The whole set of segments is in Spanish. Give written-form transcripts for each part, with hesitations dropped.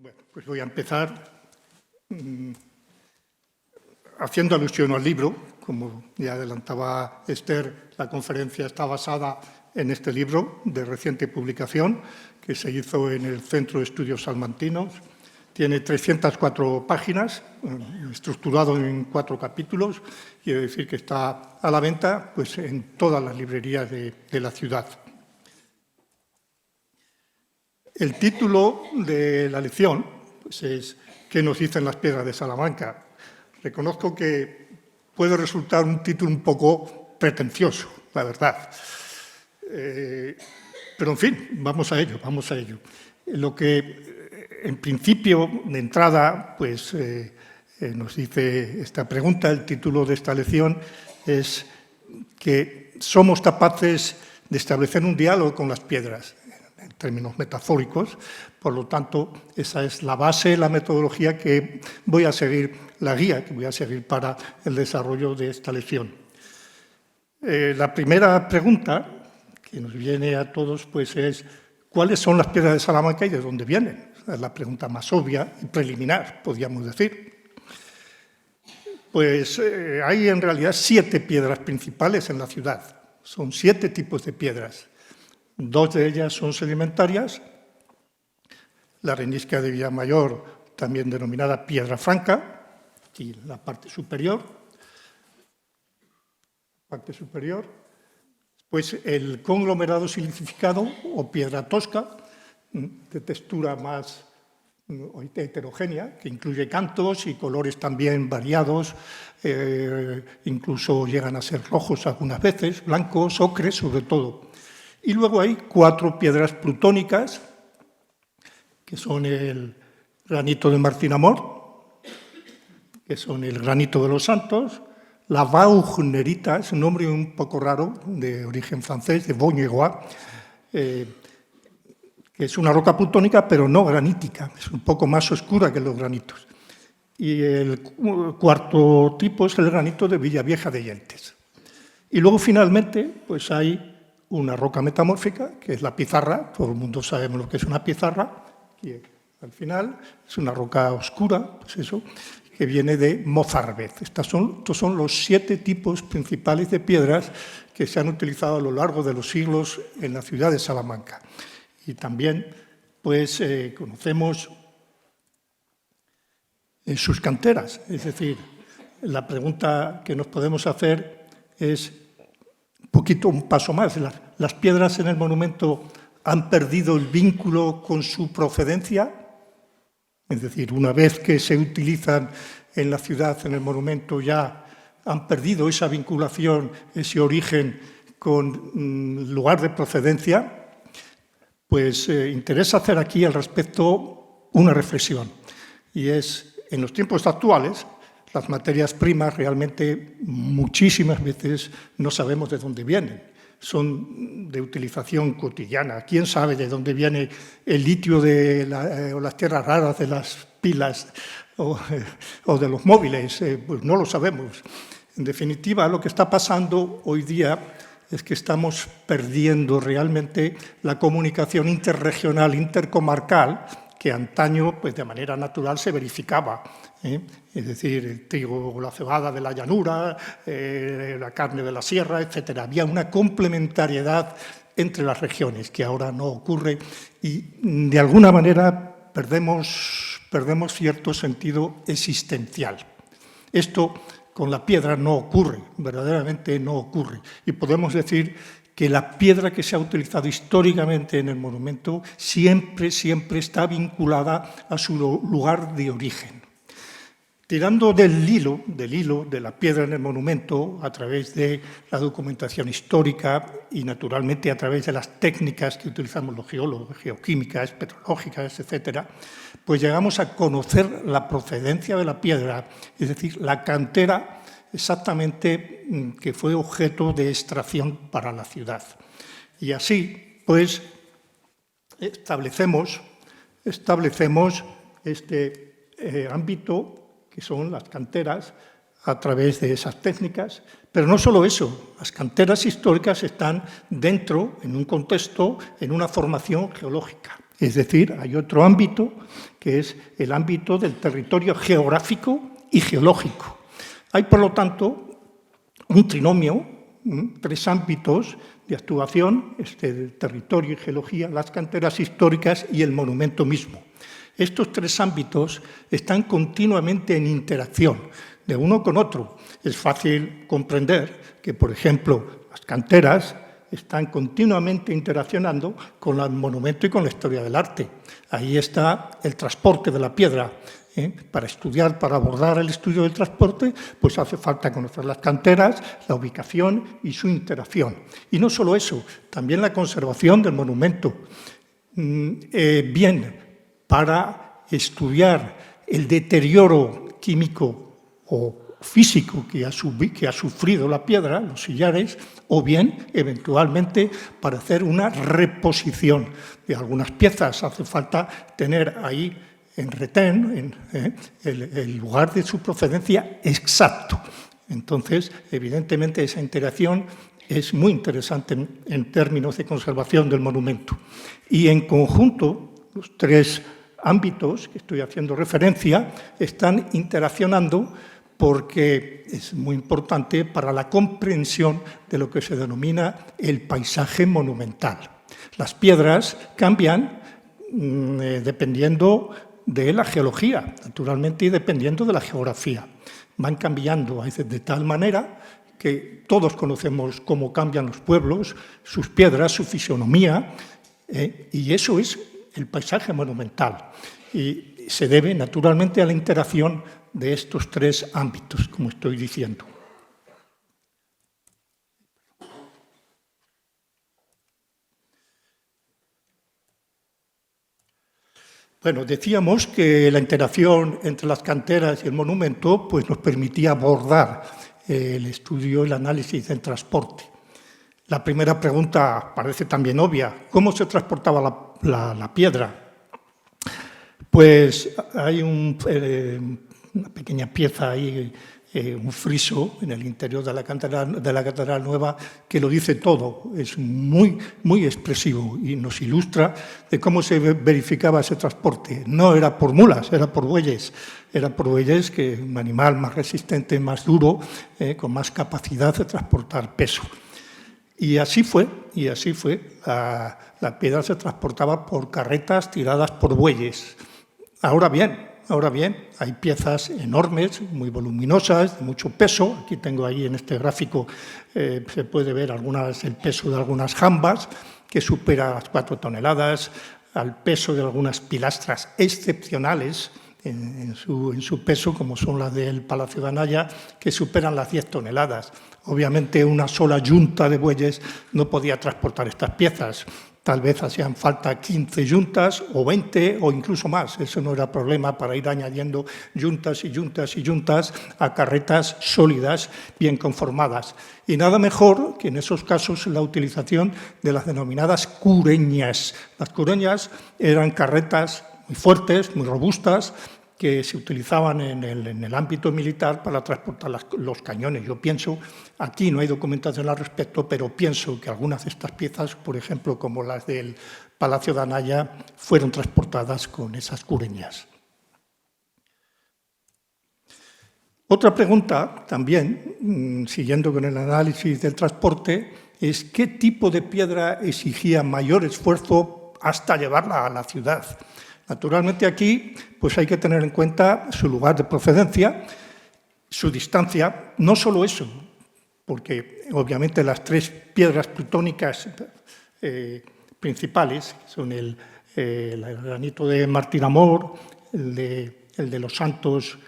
Bueno, pues voy a empezar haciendo alusión al libro. Como ya adelantaba Esther, la conferencia está basada en este libro de reciente publicación que se hizo en el Centro de Estudios Salmantinos. Tiene 304 páginas, estructurado en 4 capítulos. Quiere decir que está a la venta pues, en todas las librerías de la ciudad. El título de la lección pues, es ¿Qué nos dicen las piedras de Salamanca? Reconozco que puede resultar un título un poco pretencioso, la verdad. Pero, en fin, vamos a ello. Lo que, en principio, de entrada, pues nos dice esta pregunta, el título de esta lección es que somos capaces de establecer un diálogo con las piedras, en términos metafóricos. Por lo tanto, esa es la base, la metodología que voy a seguir, la guía que voy a seguir para el desarrollo de esta lección. La primera pregunta que nos viene a todos pues, es ¿cuáles son las piedras de Salamanca y de dónde vienen? Es la pregunta más obvia y preliminar, podríamos decir. Pues hay en realidad 7 piedras principales en la ciudad. Son 7 tipos de piedras. 2 de ellas son sedimentarias. La arenisca de Villamayor, también denominada piedra franca, aquí en la parte superior. Pues el conglomerado silicificado o piedra tosca, de textura más heterogénea, que incluye cantos y colores también variados, incluso llegan a ser rojos algunas veces, blancos, ocres sobre todo. Y luego hay 4 piedras plutónicas, que son el granito de Martín Amor, que son el granito de los Santos, la Wagnerita, es un nombre un poco raro, de origen francés, de Beaunegois, que es una roca plutónica, pero no granítica, es un poco más oscura que los granitos. Y el 4º tipo es el granito de Villavieja de Yeltes. Y luego, finalmente, pues hay una roca metamórfica, que es la pizarra, todo el mundo sabemos lo que es una pizarra, y al final es una roca oscura, pues eso, que viene de Mozarvez. Estos son los 7 tipos principales de piedras que se han utilizado a lo largo de los siglos en la ciudad de Salamanca. Y también pues, conocemos sus canteras, es decir, la pregunta que nos podemos hacer es un paso más. ¿Las piedras en el monumento han perdido el vínculo con su procedencia? Es decir, una vez que se utilizan en la ciudad, en el monumento, ya han perdido esa vinculación, ese origen con lugar de procedencia. Pues interesa hacer aquí al respecto una reflexión. Y es, en los tiempos actuales, las materias primas realmente muchísimas veces no sabemos de dónde vienen. Son de utilización cotidiana. ¿Quién sabe de dónde viene el litio o las tierras raras de las pilas o de los móviles? Pues no lo sabemos. En definitiva, lo que está pasando hoy día es que estamos perdiendo realmente la comunicación interregional, intercomarcal, que antaño, pues de manera natural, se verificaba. Es decir, el trigo o la cebada de la llanura, la carne de la sierra, etc. Había una complementariedad entre las regiones que ahora no ocurre y, de alguna manera, perdemos cierto sentido existencial. Esto con la piedra no ocurre, verdaderamente no ocurre. Y podemos decir que la piedra que se ha utilizado históricamente en el monumento siempre está vinculada a su lugar de origen. Tirando del hilo de la piedra en el monumento, a través de la documentación histórica y, naturalmente, a través de las técnicas que utilizamos los geólogos, geoquímicas, petrológicas, etc., pues llegamos a conocer la procedencia de la piedra, es decir, la cantera exactamente que fue objeto de extracción para la ciudad. Y así, pues, establecemos este ámbito que son las canteras, a través de esas técnicas. Pero no solo eso, las canteras históricas están dentro, en un contexto, en una formación geológica. Es decir, hay otro ámbito que es el ámbito del territorio geográfico y geológico. Hay, por lo tanto, un trinomio, 3 ámbitos de actuación, el territorio y geología, las canteras históricas y el monumento mismo. Estos 3 ámbitos están continuamente en interacción de uno con otro. Es fácil comprender que, por ejemplo, las canteras están continuamente interaccionando con el monumento y con la historia del arte. Ahí está el transporte de la piedra. Para estudiar, para abordar el estudio del transporte, pues hace falta conocer las canteras, la ubicación y su interacción. Y no solo eso, también la conservación del monumento. Bien, para estudiar el deterioro químico o físico que ha sufrido la piedra, los sillares, o bien, eventualmente, para hacer una reposición de algunas piezas. Hace falta tener ahí en retén, el lugar de su procedencia exacto. Entonces, evidentemente, esa interacción es muy interesante en términos de conservación del monumento. Y en conjunto, los 3 ámbitos que estoy haciendo referencia están interaccionando porque es muy importante para la comprensión de lo que se denomina el paisaje monumental. Las piedras cambian dependiendo de la geología, naturalmente, y dependiendo de la geografía. Van cambiando a veces de tal manera que todos conocemos cómo cambian los pueblos, sus piedras, su fisonomía, y eso es el paisaje monumental. Y se debe, naturalmente, a la interacción de estos 3 ámbitos, como estoy diciendo. Bueno, decíamos que la interacción entre las canteras y el monumento pues, nos permitía abordar el estudio y el análisis del transporte. La primera pregunta parece también obvia. ¿Cómo se transportaba la piedra? Pues hay una pequeña pieza ahí, un friso en el interior de la Catedral Nueva que lo dice todo. Es muy, muy expresivo y nos ilustra de cómo se verificaba ese transporte. No era por mulas, era por bueyes. Era por bueyes, que es un animal más resistente, más duro, con más capacidad de transportar peso. Y así fue. La piedra se transportaba por carretas tiradas por bueyes. Ahora bien, hay piezas enormes, muy voluminosas, de mucho peso. Aquí tengo ahí en este gráfico, se puede ver el peso de algunas jambas, que supera las 4 toneladas, al peso de algunas pilastras excepcionales en su peso, como son las del Palacio de Anaya, que superan las 10 toneladas. Obviamente, una sola yunta de bueyes no podía transportar estas piezas. Tal vez hacían falta 15 yuntas o 20 o incluso más. Eso no era problema para ir añadiendo yuntas y yuntas y yuntas a carretas sólidas, bien conformadas. Y nada mejor que en esos casos la utilización de las denominadas cureñas. Las cureñas eran carretas muy fuertes, muy robustas, que se utilizaban en el ámbito militar para transportar los cañones. Yo pienso, aquí no hay documentación al respecto, pero pienso que algunas de estas piezas, por ejemplo, como las del Palacio de Anaya, fueron transportadas con esas cureñas. Otra pregunta, también, siguiendo con el análisis del transporte, es qué tipo de piedra exigía mayor esfuerzo hasta llevarla a la ciudad. Naturalmente aquí pues hay que tener en cuenta su lugar de procedencia, su distancia, no solo eso, porque obviamente las 3 piedras plutónicas principales, que son el granito de Martín-Amor, el de Los Santos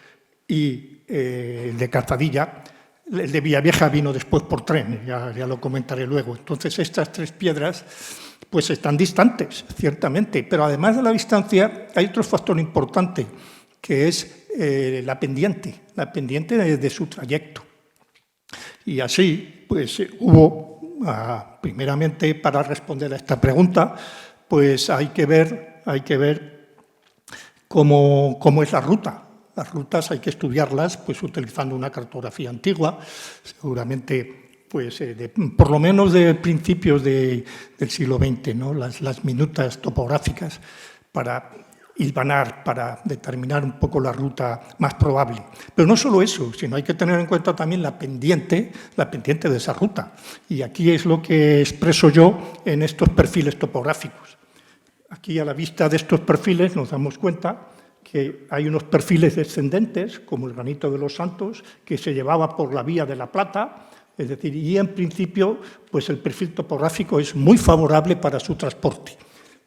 y el de Calzadilla, el de Villavieja vino después por tren, ya lo comentaré luego. Entonces estas 3 piedras pues están distantes, ciertamente, pero además de la distancia hay otro factor importante, que es la pendiente de su trayecto. Y así, pues hubo, primeramente, para responder a esta pregunta, pues hay que ver cómo es la ruta. Las rutas hay que estudiarlas pues, utilizando una cartografía antigua, seguramente pues, por lo menos de principios del siglo XX, ¿no? Las minutas topográficas para hilvanar, para determinar un poco la ruta más probable. Pero no solo eso, sino hay que tener en cuenta también la pendiente de esa ruta. Y aquí es lo que expreso yo en estos perfiles topográficos. Aquí, a la vista de estos perfiles, nos damos cuenta que hay unos perfiles descendentes, como el Granito de los Santos, que se llevaba por la Vía de la Plata, es decir, y en principio, pues el perfil topográfico es muy favorable para su transporte.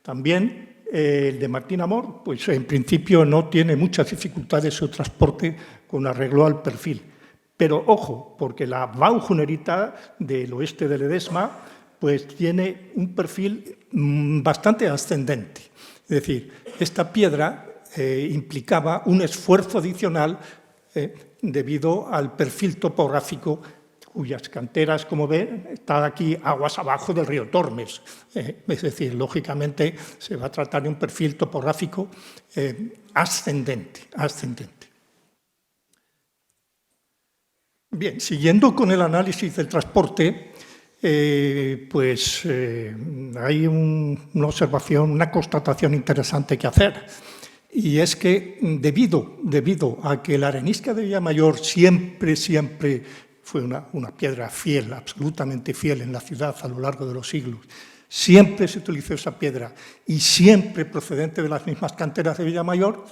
También el de Martín Amor, pues en principio no tiene muchas dificultades su transporte con arreglo al perfil. Pero ojo, porque la Baujunerita del oeste de Ledesma pues tiene un perfil bastante ascendente. Es decir, esta piedra implicaba un esfuerzo adicional debido al perfil topográfico, cuyas canteras, como ven, están aquí aguas abajo del río Tormes. Es decir, lógicamente se va a tratar de un perfil topográfico ascendente. Bien, siguiendo con el análisis del transporte, hay una observación, una constatación interesante que hacer. Y es que debido a que la arenisca de Villamayor siempre fue una piedra fiel, absolutamente fiel en la ciudad a lo largo de los siglos, siempre se utilizó esa piedra y siempre procedente de las mismas canteras de Villamayor,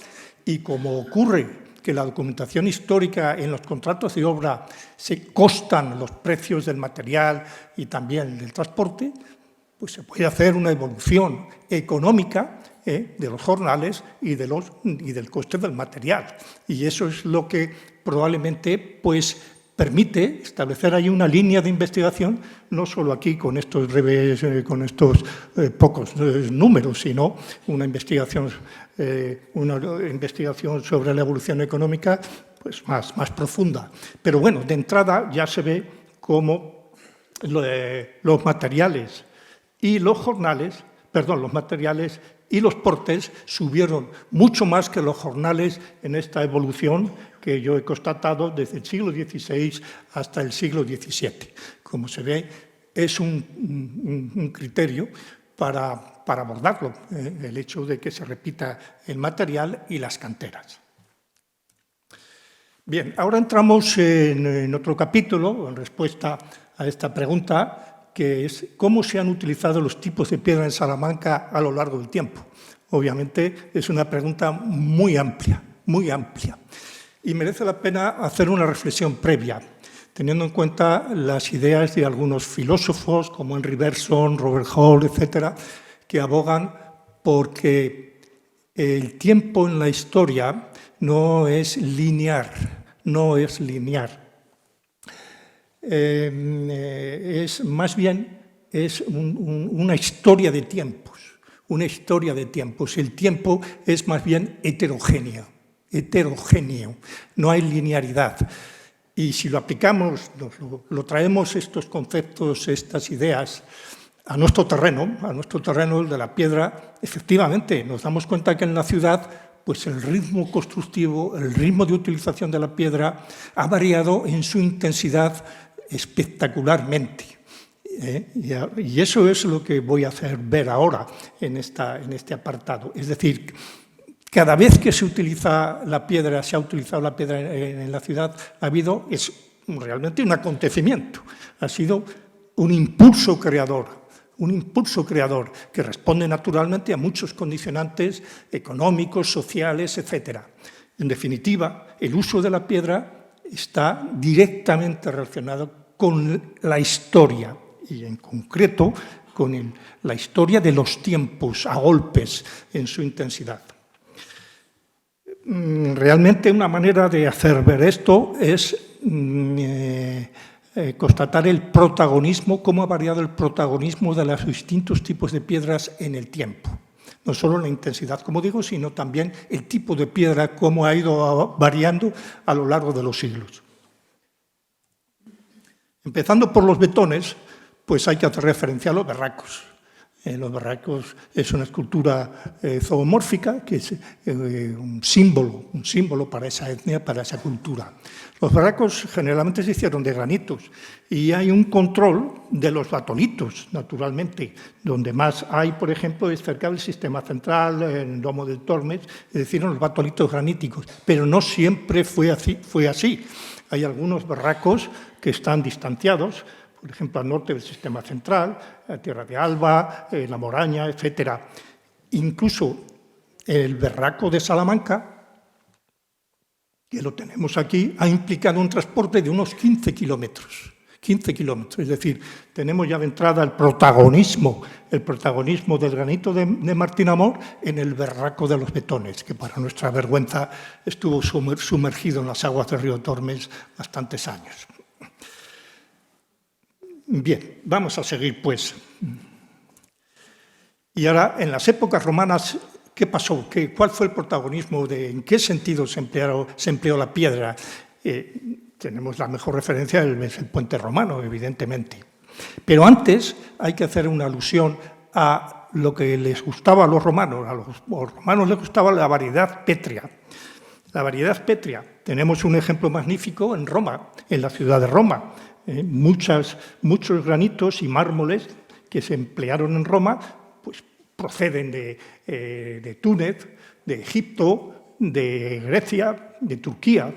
y como ocurre que la documentación histórica en los contratos de obra se constan los precios del material y también del transporte, pues se puede hacer una evolución económica de los jornales y del coste del material. Y eso es lo que probablemente pues, permite establecer ahí una línea de investigación, no solo aquí con estos breves, pocos números, sino una investigación sobre la evolución económica pues más profunda. Pero bueno, de entrada ya se ve cómo los materiales y los jornales, los materiales y los portes subieron mucho más que los jornales en esta evolución que yo he constatado desde el siglo XVI hasta el siglo XVII. Como se ve, es un criterio para abordarlo, el hecho de que se repita el material y las canteras. Bien, ahora entramos en otro capítulo, en respuesta a esta pregunta, que es cómo se han utilizado los tipos de piedra en Salamanca a lo largo del tiempo. Obviamente es una pregunta muy amplia, y merece la pena hacer una reflexión previa, teniendo en cuenta las ideas de algunos filósofos como Henry Bergson, Robert Hall, etcétera, que abogan porque el tiempo en la historia no es lineal. Es más bien una historia de tiempos. El tiempo es más bien heterogéneo. No hay linealidad. Y si lo aplicamos, lo traemos estos conceptos, estas ideas, a nuestro terreno, el de la piedra, efectivamente nos damos cuenta que en la ciudad pues el ritmo constructivo, el ritmo de utilización de la piedra ha variado en su intensidad espectacularmente. Y eso es lo que voy a hacer ver ahora en este apartado. Es decir, cada vez que se ha utilizado la piedra en la ciudad, es realmente un acontecimiento, ha sido un impulso creador que responde naturalmente a muchos condicionantes económicos, sociales, etc. En definitiva, el uso de la piedra está directamente relacionado con la historia, y en concreto con la historia de los tiempos a golpes en su intensidad. Realmente una manera de hacer ver esto es constatar el protagonismo, cómo ha variado el protagonismo de los distintos tipos de piedras en el tiempo. No solo la intensidad, como digo, sino también el tipo de piedra, cómo ha ido variando a lo largo de los siglos. Empezando por los betones, pues hay que hacer referencia a los berracos. Los barracos es una escultura zoomórfica, que es un símbolo para esa etnia, para esa cultura. Los barracos generalmente se hicieron de granitos y hay un control de los batolitos, naturalmente. Donde más hay, por ejemplo, es cerca del sistema central, en el Domo del Tormes, es decir, en los batolitos graníticos. Pero no siempre fue así. Hay algunos barracos que están distanciados, por ejemplo, al norte del sistema central, Tierra de Alba, La Moraña, etc. Incluso el barraco de Salamanca, que lo tenemos aquí, ha implicado un transporte de unos 15 kilómetros. 15 kilómetros, es decir, tenemos ya de entrada el protagonismo del granito de Martín Amor en el barraco de los Betones, que para nuestra vergüenza estuvo sumergido en las aguas del río Tormes bastantes años. Bien, vamos a seguir, pues. Y ahora, en las épocas romanas, ¿qué pasó? ¿Cuál fue el protagonismo? ¿En qué sentido se empleó la piedra? Tenemos la mejor referencia, es el puente romano, evidentemente. Pero antes hay que hacer una alusión a lo que les gustaba a los romanos. A los romanos les gustaba la variedad pétrea. La variedad pétrea. Tenemos un ejemplo magnífico en Roma, en la ciudad de Roma. Muchos granitos y mármoles que se emplearon en Roma pues, proceden de Túnez, de Egipto, de Grecia, de Turquía,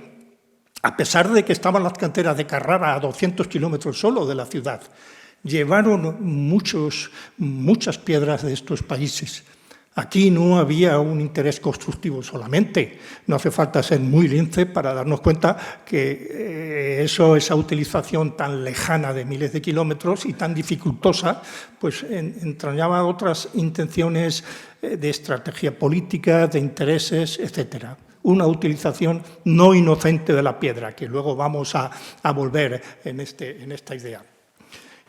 a pesar de que estaban las canteras de Carrara a 200 kilómetros solo de la ciudad. Llevaron muchas piedras de estos países. Aquí no había un interés constructivo solamente. No hace falta ser muy lince para darnos cuenta que esa utilización tan lejana de miles de kilómetros y tan dificultosa, pues entrañaba otras intenciones de estrategia política, de intereses, etcétera. Una utilización no inocente de la piedra, que luego vamos a volver en esta idea.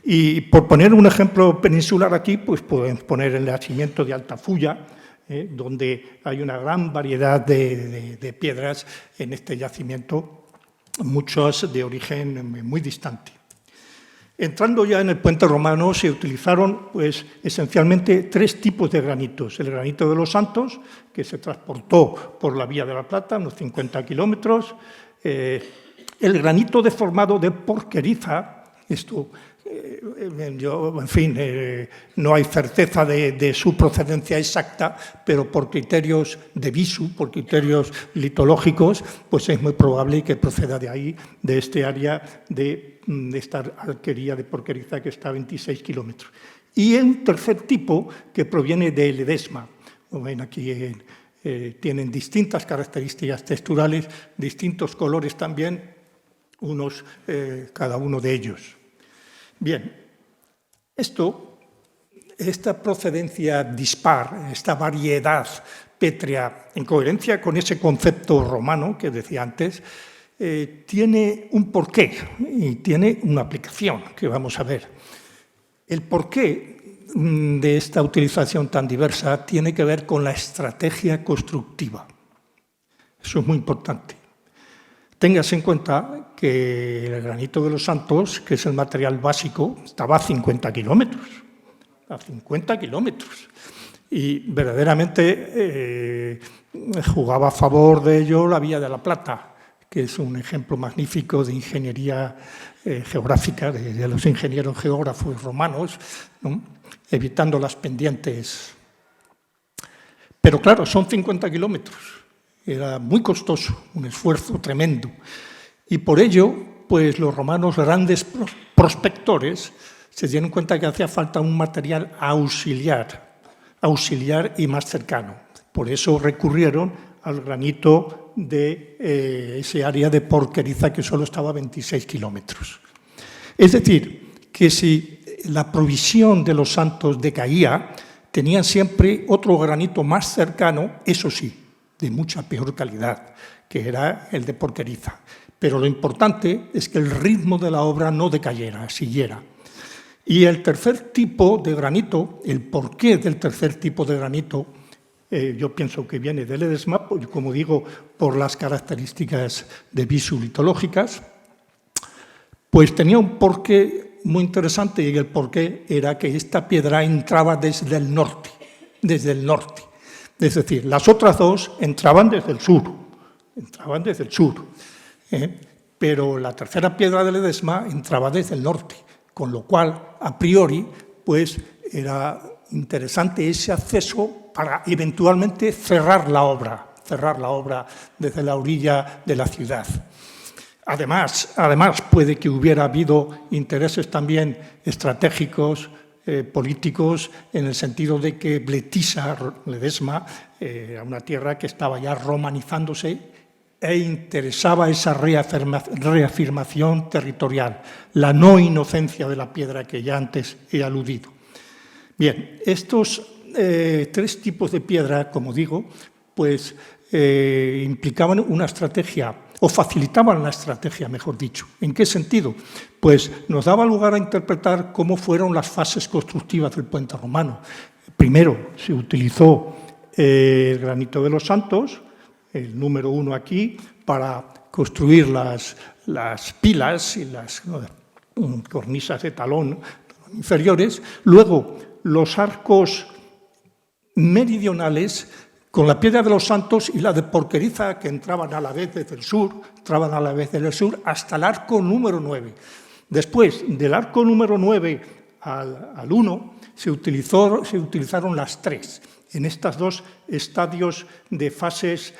Y por poner un ejemplo peninsular aquí, pues podemos poner el yacimiento de Altafulla, donde hay una gran variedad de piedras en este yacimiento, muchas de origen muy distante. Entrando ya en el puente romano, se utilizaron pues, esencialmente 3 tipos de granitos. El granito de los Santos, que se transportó por la Vía de la Plata, unos 50 kilómetros. El granito deformado de Porqueriza, esto... en fin, no hay certeza de su procedencia exacta, pero por criterios de visu, por criterios litológicos, pues es muy probable que proceda de ahí, de este área de esta alquería de Porqueriza, que está a 26 kilómetros. Y un tercer tipo que proviene de Ledesma. Como ven aquí, tienen distintas características texturales, distintos colores también, cada uno de ellos. Bien, esta procedencia dispar, esta variedad pétrea, en coherencia con ese concepto romano que decía antes, tiene un porqué y tiene una aplicación que vamos a ver. El porqué de esta utilización tan diversa tiene que ver con la estrategia constructiva. Eso es muy importante. Téngase en cuenta que el granito de los Santos, que es el material básico, estaba a 50 kilómetros. A 50 kilómetros. Y verdaderamente jugaba a favor de ello la Vía de la Plata, que es un ejemplo magnífico de ingeniería geográfica, de los ingenieros geógrafos romanos, ¿no? Evitando las pendientes. Pero claro, son 50 kilómetros. Era muy costoso, un esfuerzo tremendo. Y por ello, pues los romanos, grandes prospectores, se dieron cuenta que hacía falta un material auxiliar y más cercano. Por eso recurrieron al granito de ese área de Porqueriza, que solo estaba a 26 kilómetros. Es decir, que si la provisión de los Santos decaía, tenían siempre otro granito más cercano, eso sí, de mucha peor calidad, que era el de Porqueriza. Pero lo importante es que el ritmo de la obra no decayera, siguiera. Y el tercer tipo de granito, el porqué del tercer tipo de granito, yo pienso que viene del Ledesma, como digo, por las características de visu litológicas, pues tenía un porqué muy interesante, y el porqué era que esta piedra entraba desde el norte. Es decir, las otras dos entraban desde el sur, pero la tercera piedra de Ledesma entraba desde el norte, con lo cual, a priori, pues era interesante ese acceso para eventualmente cerrar la obra desde la orilla de la ciudad. Además, puede que hubiera habido intereses también estratégicos, políticos, en el sentido de que Bletiza, Ledesma, era una tierra que estaba ya romanizándose e interesaba esa reafirmación territorial, la no inocencia de la piedra que ya antes he aludido. Bien, estos tres tipos de piedra, como digo, pues implicaban una estrategia, o facilitaban la estrategia, mejor dicho. ¿En qué sentido? Pues nos daba lugar a interpretar cómo fueron las fases constructivas del puente romano. Primero se utilizó el granito de los Santos, el número 1 aquí, para construir las pilas y las cornisas de talón inferiores. Luego, los arcos meridionales con la piedra de los Santos y la de Porqueriza, que entraban a la vez desde el sur, hasta el arco número 9. Después del arco número 9 al 1, se utilizaron las tres, en estos dos estadios de fases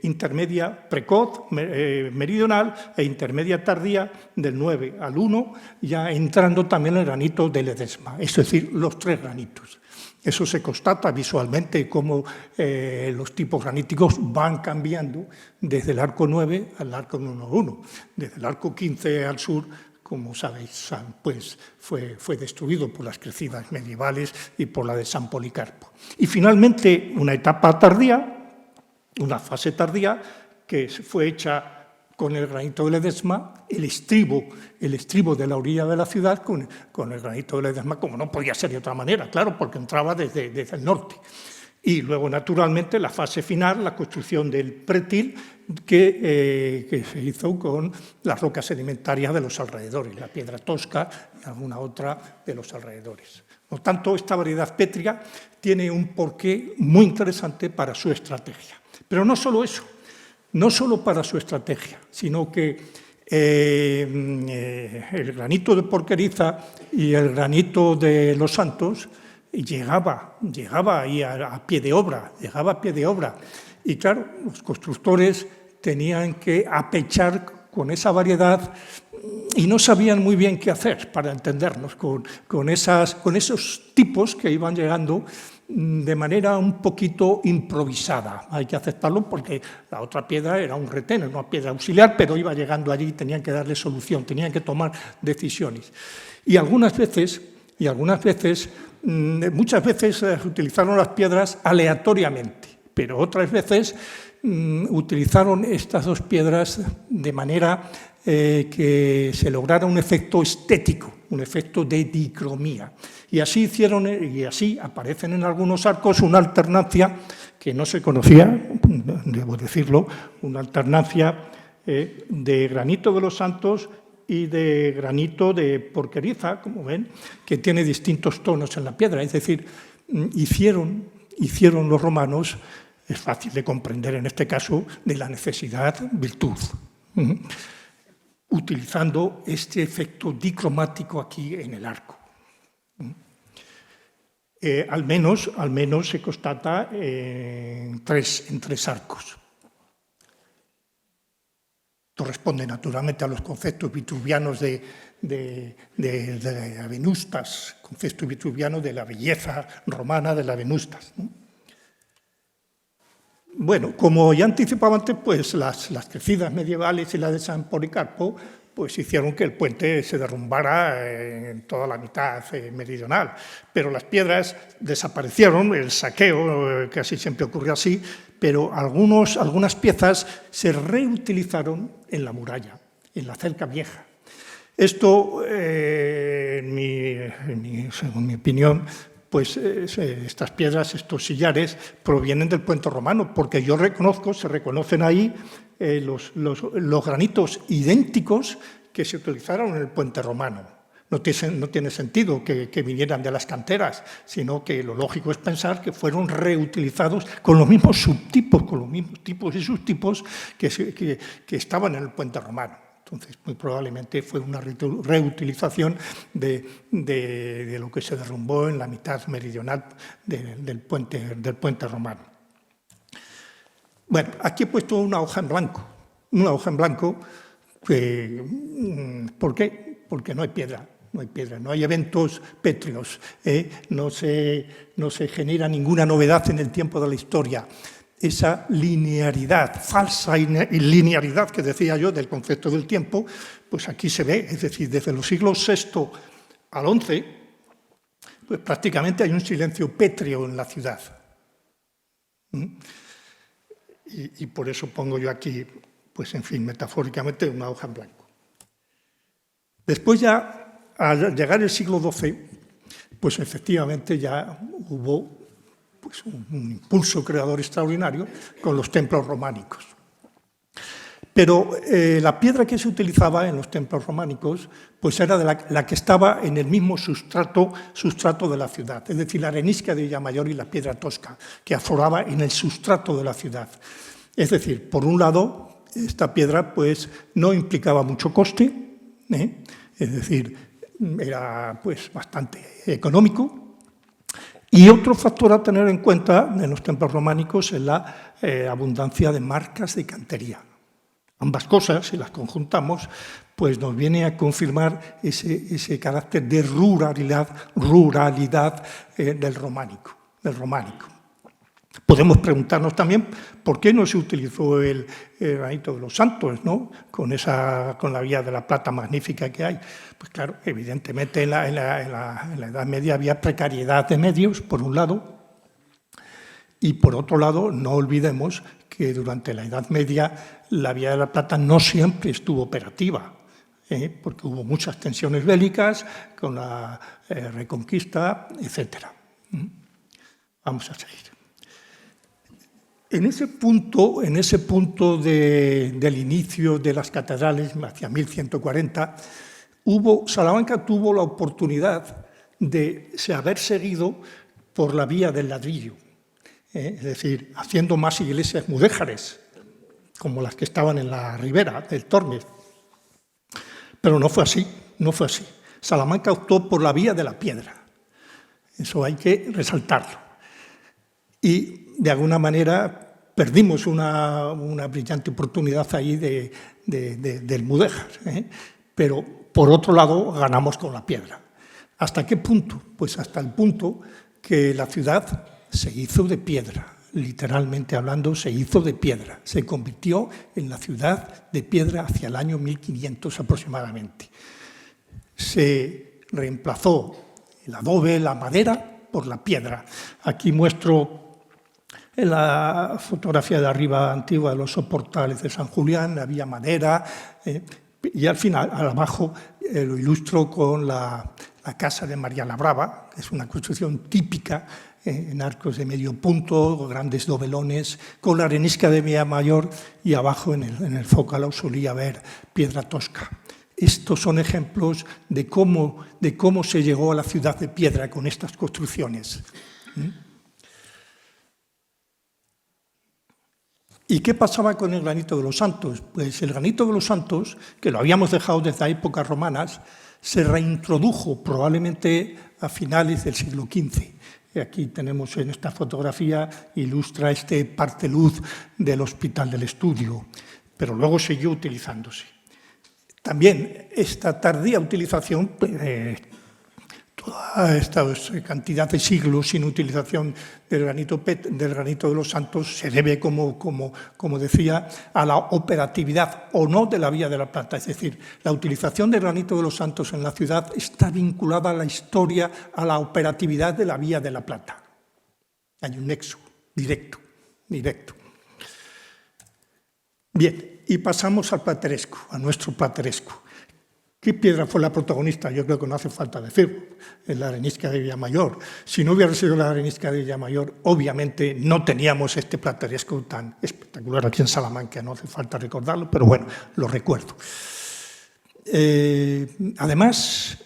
intermedia precoz, meridional, e intermedia tardía, del 9 al 1, ya entrando también el granito de Ledesma, es decir, los tres granitos. Eso se constata visualmente, cómo los tipos graníticos van cambiando desde el arco 9 al arco 1. Desde el arco 15 al sur, como sabéis, pues fue destruido por las crecidas medievales y por la de San Policarpo. Y finalmente, una etapa tardía, una fase tardía, que fue hecha con el granito de Ledesma, el estribo de la orilla de la ciudad con el granito de Ledesma, como no podía ser de otra manera, claro, porque entraba desde el norte. Y luego, naturalmente, la fase final, la construcción del pretil, que se hizo con las rocas sedimentarias de los alrededores, la piedra tosca y alguna otra de los alrededores. Por tanto, esta variedad pétrea tiene un porqué muy interesante para su estrategia. Pero no solo eso, no solo para su estrategia, sino que el granito de Porqueriza y el granito de los Santos llegaba ahí a pie de obra, Y claro, los constructores tenían que apechar con esa variedad y no sabían muy bien qué hacer, para entendernos, con esos tipos que iban llegando de manera un poquito improvisada. Hay que aceptarlo porque la otra piedra era un retén, una piedra auxiliar, pero iba llegando allí y tenían que darle solución, tenían que tomar decisiones. Y muchas veces utilizaron las piedras aleatoriamente, pero otras veces utilizaron estas dos piedras de manera que se lograra un efecto estético, un efecto de dicromía. Y así aparecen en algunos arcos una alternancia que no se conocía, debo decirlo, una alternancia de granito de los Santos y de granito de Porqueriza, como ven, que tiene distintos tonos en la piedra. Es decir, hicieron los romanos, es fácil de comprender en este caso, de la necesidad virtud, utilizando este efecto dicromático aquí en el arco. Al menos se constata en tres arcos. Esto responde naturalmente a los conceptos vitruvianos de la Venustas, concepto vitruviano de la belleza romana de la Venustas, ¿no? Bueno, como ya anticipaba antes, pues las crecidas medievales y la de San Policarpo pues hicieron que el puente se derrumbara en toda la mitad meridional. Pero las piedras desaparecieron, el saqueo casi siempre ocurrió así, pero algunas piezas se reutilizaron en la muralla, en la cerca vieja. Esto, según mi opinión, pues estas piedras, estos sillares, provienen del puente romano, porque se reconocen ahí los granitos idénticos que se utilizaron en el puente romano. no tiene sentido que vinieran de las canteras, sino que lo lógico es pensar que fueron reutilizados con los mismos subtipos, con los mismos tipos y subtipos que estaban en el puente romano. Entonces, muy probablemente fue una reutilización de lo que se derrumbó en la mitad meridional del puente romano. Bueno, aquí he puesto una hoja en blanco. Una hoja en blanco, ¿por qué? Porque no hay piedra. No hay piedra, no hay eventos pétreos, no se genera ninguna novedad en el tiempo de la historia. Esa linearidad, falsa linearidad que decía yo del concepto del tiempo, pues aquí se ve, es decir, desde los siglos VI al XI, pues prácticamente hay un silencio pétreo en la ciudad. Y por eso pongo yo aquí, pues en fin, metafóricamente, una hoja en blanco. Después ya, al llegar el siglo XII, pues efectivamente ya hubo pues, un impulso creador extraordinario con los templos románicos. Pero la piedra que se utilizaba en los templos románicos pues era la que estaba en el mismo sustrato de la ciudad, es decir, la arenisca de Villamayor y la piedra tosca, que afloraba en el sustrato de la ciudad. Es decir, por un lado, esta piedra pues, no implicaba mucho coste, es decir, era pues, bastante económico. Y otro factor a tener en cuenta en los templos románicos es la abundancia de marcas de cantería. Ambas cosas, si las conjuntamos, pues nos viene a confirmar ese carácter de ruralidad del románico. Podemos preguntarnos también por qué no se utilizó el granito de los santos, ¿no? con la vía de la plata magnífica que hay. Pues claro, evidentemente en la Edad Media había precariedad de medios, por un lado, y por otro lado, no olvidemos que durante la Edad Media la vía de la plata no siempre estuvo operativa, porque hubo muchas tensiones bélicas con la Reconquista, etc. Vamos a seguir. En ese punto del inicio de las catedrales, hacia 1140, Salamanca tuvo la oportunidad de haber seguido por la vía del ladrillo, es decir, haciendo más iglesias mudéjares, como las que estaban en la ribera del Tormes. Pero no fue así. Salamanca optó por la vía de la piedra. Eso hay que resaltarlo. Y, de alguna manera, perdimos una brillante oportunidad ahí del mudéjar. Pero, por otro lado, ganamos con la piedra. ¿Hasta qué punto? Pues hasta el punto que la ciudad se hizo de piedra. Literalmente hablando, se hizo de piedra. Se convirtió en la ciudad de piedra hacia el año 1500 aproximadamente. Se reemplazó el adobe, la madera, por la piedra. Aquí muestro en la fotografía de arriba antigua de los soportales de San Julián, había madera, y al final, abajo, lo ilustro con la casa de María la Brava, que es una construcción típica en arcos de medio punto, grandes dovelones, con la arenisca de Villamayor y abajo en el zócalo solía haber piedra tosca. Estos son ejemplos de cómo se llegó a la ciudad de piedra con estas construcciones. ¿Y qué pasaba con el granito de los santos? Pues el granito de los santos, que lo habíamos dejado desde épocas romanas, se reintrodujo probablemente a finales del siglo XV. Aquí tenemos en esta fotografía, ilustra este parteluz del Hospital del Estudio, pero luego siguió utilizándose. También esta tardía utilización, toda esta cantidad de siglos sin utilización del granito de los santos se debe, como decía, a la operatividad o no de la vía de la plata. Es decir, la utilización del granito de los santos en la ciudad está vinculada a la historia, a la operatividad de la vía de la plata. Hay un nexo directo. Bien, y pasamos al plateresco, a nuestro plateresco. ¿Qué piedra fue la protagonista? Yo creo que no hace falta decirlo, es la arenisca de Villamayor. Si no hubiera sido la arenisca de Villamayor, obviamente no teníamos este plateresco tan espectacular aquí en Salamanca, no hace falta recordarlo, pero bueno, lo recuerdo. Además,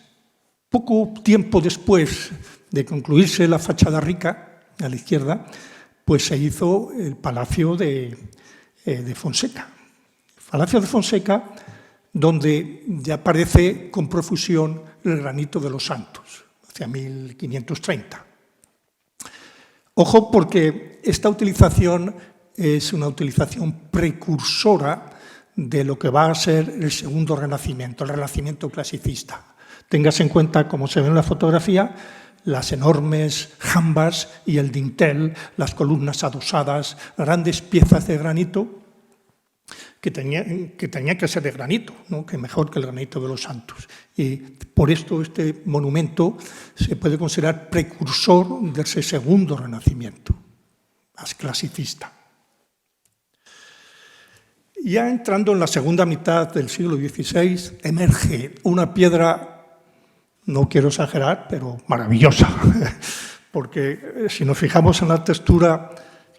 Poco tiempo después de concluirse la fachada rica, a la izquierda, pues se hizo el Palacio de Fonseca. El Palacio de Fonseca, donde ya aparece con profusión el granito de los Santos, hacia 1530. Ojo, porque esta utilización es una utilización precursora de lo que va a ser el segundo Renacimiento, el Renacimiento clasicista. Téngase en cuenta, como se ve en la fotografía, las enormes jambas y el dintel, las columnas adosadas, grandes piezas de granito que tenían que ser de granito, ¿no? Que mejor que el granito de los Santos. Y por esto este monumento se puede considerar precursor de ese segundo Renacimiento, más clasicista. Ya entrando en la segunda mitad del siglo XVI, emerge una piedra, no quiero exagerar, pero maravillosa, porque si nos fijamos en la textura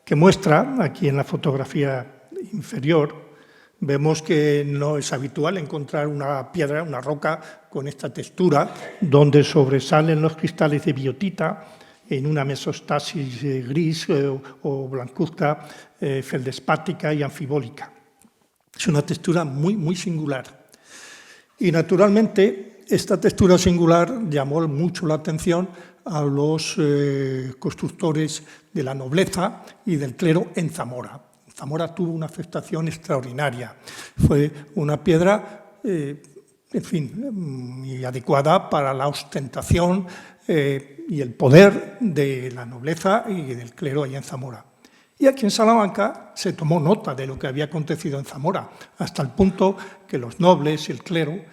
que muestra, aquí en la fotografía inferior, vemos que no es habitual encontrar una piedra, una roca con esta textura, donde sobresalen los cristales de biotita en una mesostasis gris o blancuzca, feldespática y anfibólica. Es una textura muy, muy singular. Y naturalmente, esta textura singular llamó mucho la atención a los constructores de la nobleza y del clero en Zamora. Zamora tuvo una afectación extraordinaria. Fue una piedra, en fin, muy adecuada para la ostentación y el poder de la nobleza y del clero allá en Zamora. Y aquí en Salamanca se tomó nota de lo que había acontecido en Zamora, hasta el punto que los nobles y el clero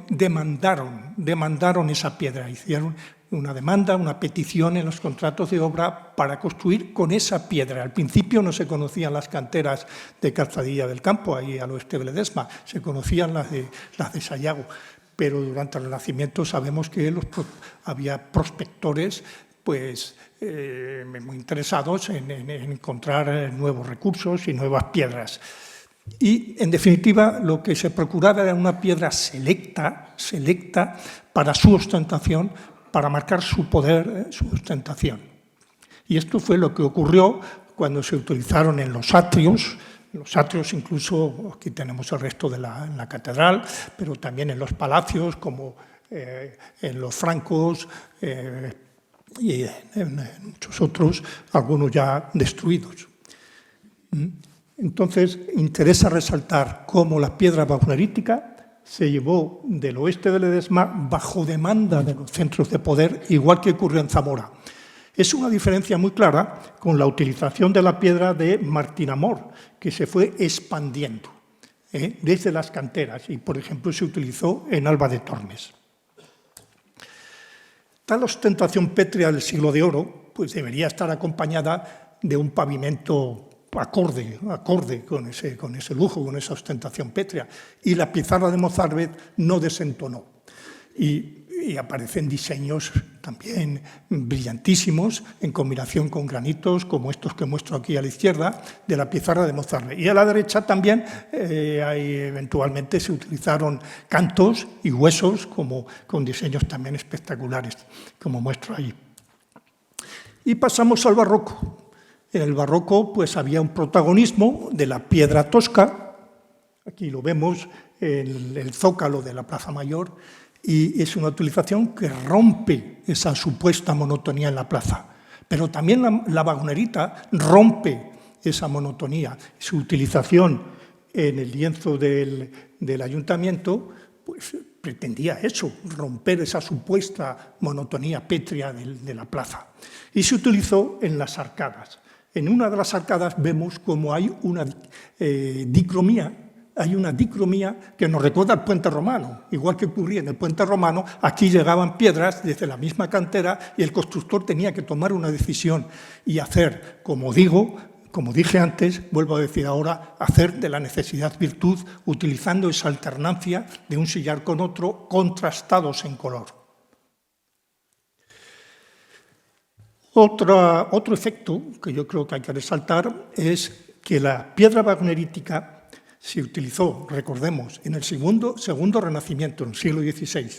demandaron esa piedra, hicieron una demanda, una petición en los contratos de obra para construir con esa piedra. Al principio no se conocían las canteras de Calzadilla del Campo, ahí al oeste de Ledesma, se conocían las de Sayago, pero durante el Renacimiento sabemos que había prospectores pues, muy interesados en encontrar nuevos recursos y nuevas piedras. Y, en definitiva, lo que se procuraba era una piedra selecta para su ostentación, para marcar su poder, su ostentación. Y esto fue lo que ocurrió cuando se utilizaron en los atrios incluso, aquí tenemos el resto de la catedral, pero también en los palacios, como en los francos, y en muchos otros, algunos ya destruidos. Entonces, interesa resaltar cómo la piedra wagnerítica se llevó del oeste de Ledesma bajo demanda de los centros de poder, igual que ocurrió en Zamora. Es una diferencia muy clara con la utilización de la piedra de Martinamor, que se fue expandiendo desde las canteras y, por ejemplo, se utilizó en Alba de Tormes. Tal ostentación pétrea del siglo de oro pues debería estar acompañada de un pavimento acorde con ese lujo, con esa ostentación pétrea. Y la pizarra de Mozárabet no desentonó. Y aparecen diseños también brillantísimos en combinación con granitos, como estos que muestro aquí a la izquierda, de la pizarra de Mozárabet. Y a la derecha también eventualmente se utilizaron cantos y huesos con diseños también espectaculares, como muestro ahí. Y pasamos al barroco. En el barroco pues, había un protagonismo de la piedra tosca, aquí lo vemos en el zócalo de la Plaza Mayor, y es una utilización que rompe esa supuesta monotonía en la plaza. Pero también la wagnerita rompe esa monotonía. Su utilización en el lienzo del ayuntamiento pues, pretendía eso, romper esa supuesta monotonía pétrea de la plaza. Y se utilizó en las arcadas. En una de las arcadas vemos como hay una dicromía. Hay una dicromía que nos recuerda al puente romano. Igual que ocurría en el puente romano, aquí llegaban piedras desde la misma cantera y el constructor tenía que tomar una decisión y hacer, como dije antes, vuelvo a decir ahora, hacer de la necesidad virtud, utilizando esa alternancia de un sillar con otro, contrastados en color. Otro efecto que yo creo que hay que resaltar es que la piedra wagnerítica se utilizó, recordemos, en el segundo Renacimiento, en el siglo XVI.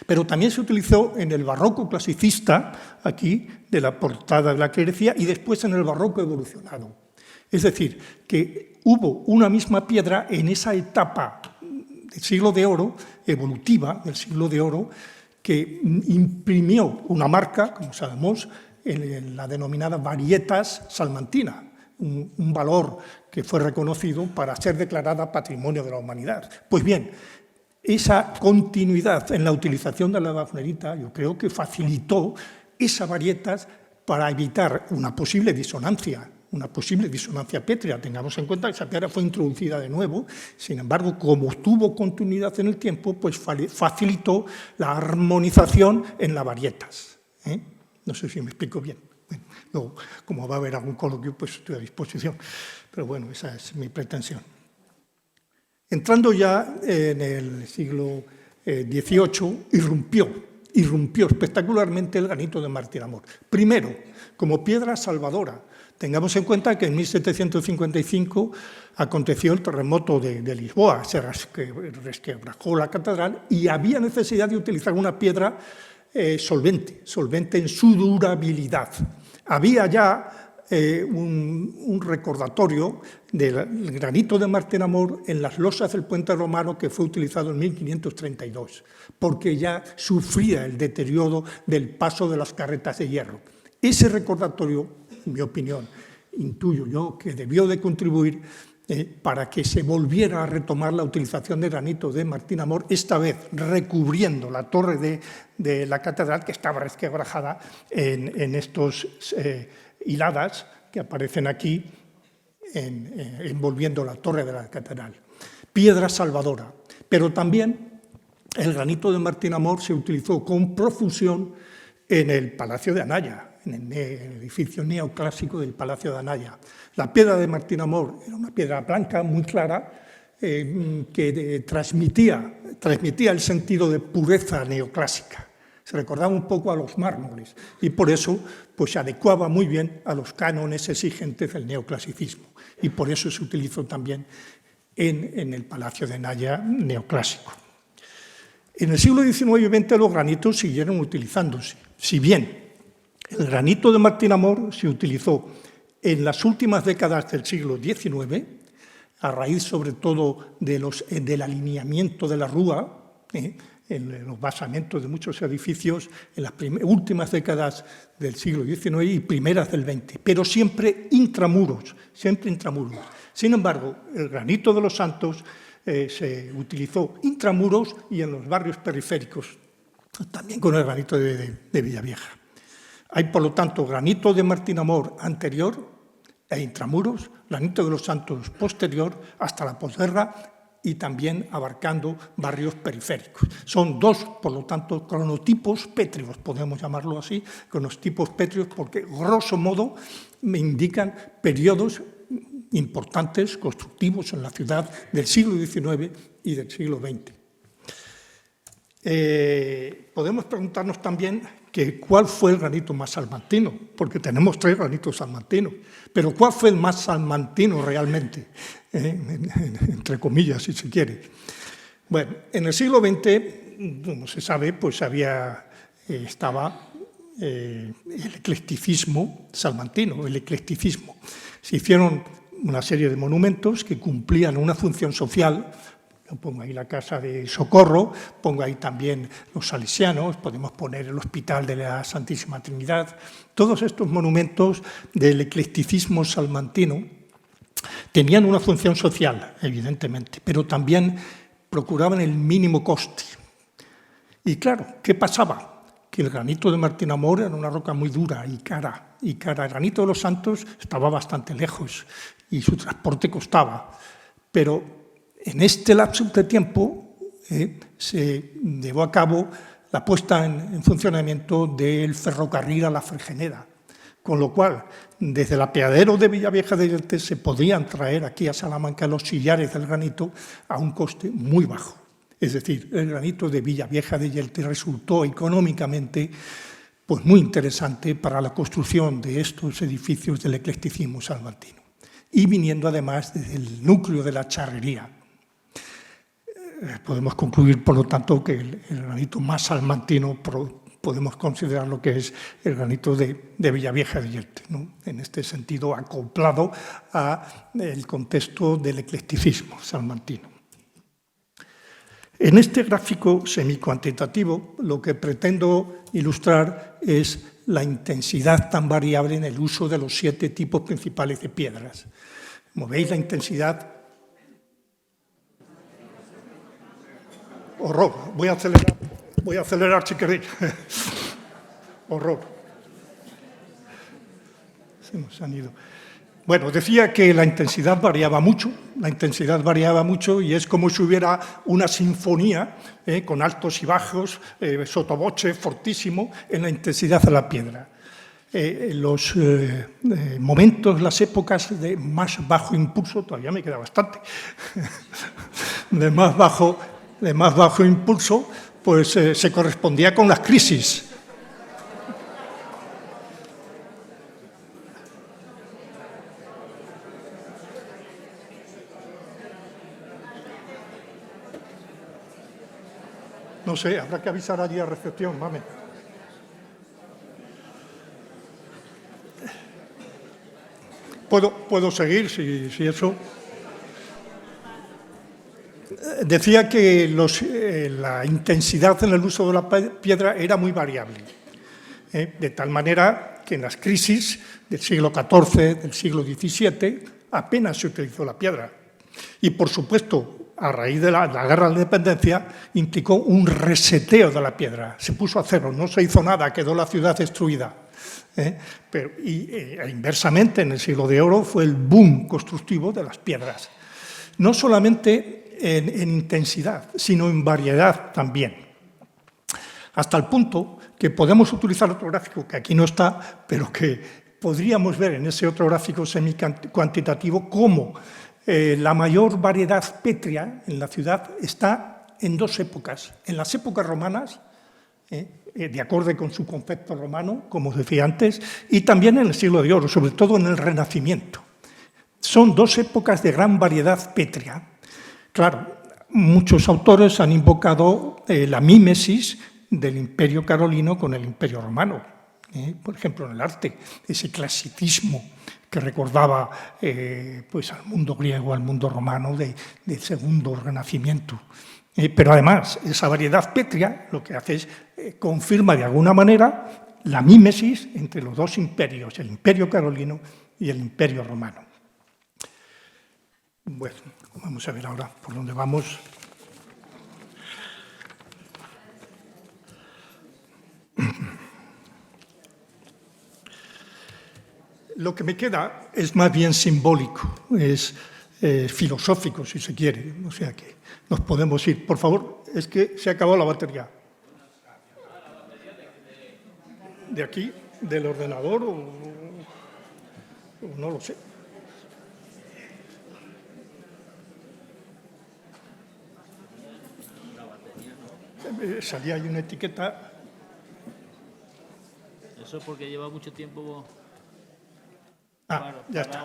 Pero también se utilizó en el barroco clasicista, aquí, de la portada de la clerecía, y después en el barroco evolucionado. Es decir, que hubo una misma piedra en esa etapa del siglo de oro, evolutiva del siglo de oro, que imprimió una marca, como sabemos, en la denominada varietas salmantina, un valor que fue reconocido para ser declarada Patrimonio de la Humanidad. Pues bien, esa continuidad en la utilización de la wagnerita, yo creo que facilitó esa varietas para evitar una posible disonancia pétrea. Tengamos en cuenta que esa piedra fue introducida de nuevo, sin embargo, como tuvo continuidad en el tiempo, pues facilitó la armonización en las varietas. No sé si me explico bien. Bueno, luego, como va a haber algún coloquio, pues estoy a disposición. Pero bueno, esa es mi pretensión. Entrando ya en el siglo XVIII, irrumpió espectacularmente el granito de Martín Amor. Primero, como piedra salvadora. Tengamos en cuenta que en 1755 aconteció el terremoto de Lisboa, se resquebrajó la catedral y había necesidad de utilizar una piedra solvente en su durabilidad. Había ya un recordatorio del granito de Martín Amor en las losas del puente romano que fue utilizado en 1532, porque ya sufría el deterioro del paso de las carretas de hierro. Ese recordatorio, en mi opinión, intuyo yo que debió de contribuir para que se volviera a retomar la utilización de granito de Martín Amor, esta vez recubriendo la torre de la catedral, que estaba resquebrajada en estos hiladas que aparecen aquí, envolviendo la torre de la catedral. Piedra salvadora. Pero también el granito de Martín Amor se utilizó con profusión en el Palacio de Anaya, en el edificio neoclásico del Palacio de Anaya. La piedra de Martín Amor era una piedra blanca muy clara que transmitía el sentido de pureza neoclásica. Se recordaba un poco a los mármoles y por eso pues, se adecuaba muy bien a los cánones exigentes del neoclasicismo y por eso se utilizó también en el Palacio de Anaya neoclásico. En el siglo XIX y XX los granitos siguieron utilizándose, si bien el granito de Martín Amor se utilizó en las últimas décadas del siglo XIX, a raíz sobre todo del alineamiento de la rúa, en los basamentos de muchos edificios en las últimas décadas del siglo XIX y primeras del XX, pero siempre intramuros, siempre intramuros. Sin embargo, el granito de los Santos se utilizó intramuros y en los barrios periféricos, también con el granito de Villavieja. Hay, por lo tanto, granito de Martín Amor anterior e intramuros, granito de los Santos posterior hasta la posguerra y también abarcando barrios periféricos. Son dos, por lo tanto, cronotipos pétreos, podemos llamarlo así, cronotipos pétreos, porque, grosso modo, me indican periodos importantes, constructivos en la ciudad del siglo XIX y del siglo XX. Podemos preguntarnos también cuál fue el granito más salmantino, porque tenemos 3 granitos salmantinos, pero ¿cuál fue el más salmantino realmente? Entre comillas, si se quiere. Bueno, en el siglo XX, como se sabe, pues estaba el eclecticismo salmantino, el eclecticismo. Se hicieron una serie de monumentos que cumplían una función social. Yo pongo ahí la Casa de Socorro, pongo ahí también los salesianos, podemos poner el Hospital de la Santísima Trinidad. Todos estos monumentos del eclecticismo salmantino tenían una función social, evidentemente, pero también procuraban el mínimo coste. Y claro, ¿qué pasaba? Que el granito de Martín Amor era una roca muy dura y cara. El granito de los Santos estaba bastante lejos y su transporte costaba. Pero en este lapso de tiempo se llevó a cabo la puesta en funcionamiento del ferrocarril a la Fregeneda, con lo cual, desde el apeadero de Villavieja de Yeltes se podían traer aquí a Salamanca los sillares del granito a un coste muy bajo. Es decir, el granito de Villavieja de Yeltes resultó económicamente pues, muy interesante para la construcción de estos edificios del eclecticismo salmantino, y viniendo además desde el núcleo de la charrería. podemos concluir, por lo tanto, que el granito más salmantino podemos considerar lo que es el granito de Villavieja de Yelte, ¿no? En este sentido, acoplado al contexto del eclecticismo salmantino. En este gráfico semicuantitativo, lo que pretendo ilustrar es la intensidad tan variable en el uso de los 7 tipos principales de piedras. Como veis, la intensidad... Horror, voy a acelerar si queréis. Horror. Se nos han ido. Bueno, decía que la intensidad variaba mucho y es como si hubiera una sinfonía con altos y bajos, sottovoce, fortísimo, en la intensidad de la piedra. Los momentos, las épocas de más bajo impulso, todavía me queda bastante, de más bajo impulso, pues se correspondía con las crisis. No sé, habrá que avisar allí a recepción, mame. ¿Puedo seguir, si eso? Decía que la intensidad en el uso de la piedra era muy variable, de tal manera que en las crisis del siglo XIV, del siglo XVII, apenas se utilizó la piedra. Y, por supuesto, a raíz de la guerra de la independencia, implicó un reseteo de la piedra. Se puso a cero, no se hizo nada, quedó la ciudad destruida. Inversamente, en el siglo de oro, fue el boom constructivo de las piedras. No solamente en intensidad, sino en variedad también. Hasta el punto que podemos utilizar otro gráfico, que aquí no está, pero que podríamos ver en ese otro gráfico semi-cuantitativo cómo la mayor variedad pétrea en la ciudad está en 2 épocas. En las épocas romanas, de acuerdo con su concepto romano, como os decía antes, y también en el siglo de oro, sobre todo en el Renacimiento. Son 2 épocas de gran variedad pétrea. Claro, muchos autores han invocado la mímesis del Imperio carolino con el Imperio romano. Por ejemplo, en el arte, ese clasicismo que recordaba pues al mundo griego, al mundo romano del segundo Renacimiento. Pero además, esa variedad pétrea lo que hace es confirma de alguna manera la mímesis entre los 2 imperios, el Imperio carolino y el Imperio romano. Bueno, vamos a ver ahora por dónde vamos. Lo que me queda es más bien simbólico, es filosófico, si se quiere. O sea que nos podemos ir. Por favor, es que se ha acabado la batería. ¿De aquí? ¿Del ordenador o no lo sé? Salía ahí una etiqueta. Eso es porque lleva mucho tiempo. Claro, ya está.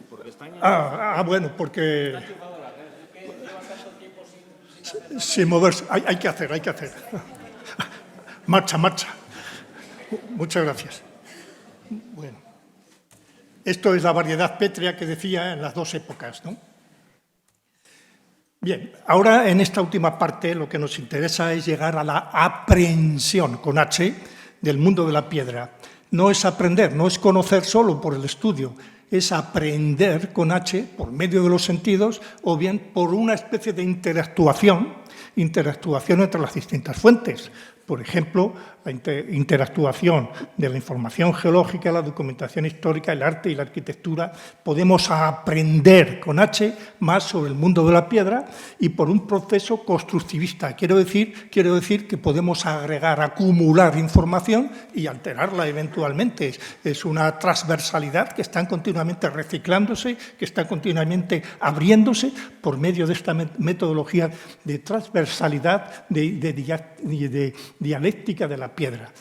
Porque está bueno, porque sin moverse. Hay que hacer. Marcha. Muchas gracias. Bueno, esto es la variedad pétrea que decía en las 2 épocas, ¿no? Bien, ahora en esta última parte lo que nos interesa es llegar a la aprehensión, con H, del mundo de la piedra. No es aprender, no es conocer solo por el estudio, es aprender con H por medio de los sentidos o bien por una especie de interactuación entre las distintas fuentes. Por ejemplo, la interactuación de la información geológica, la documentación histórica, el arte y la arquitectura. Podemos aprender con H más sobre el mundo de la piedra y por un proceso constructivista. Quiero decir que podemos agregar, acumular información y alterarla eventualmente. Es una transversalidad que están continuamente reciclándose, que está continuamente abriéndose por medio de esta metodología de transversalidad, de dialéctica de la piedra.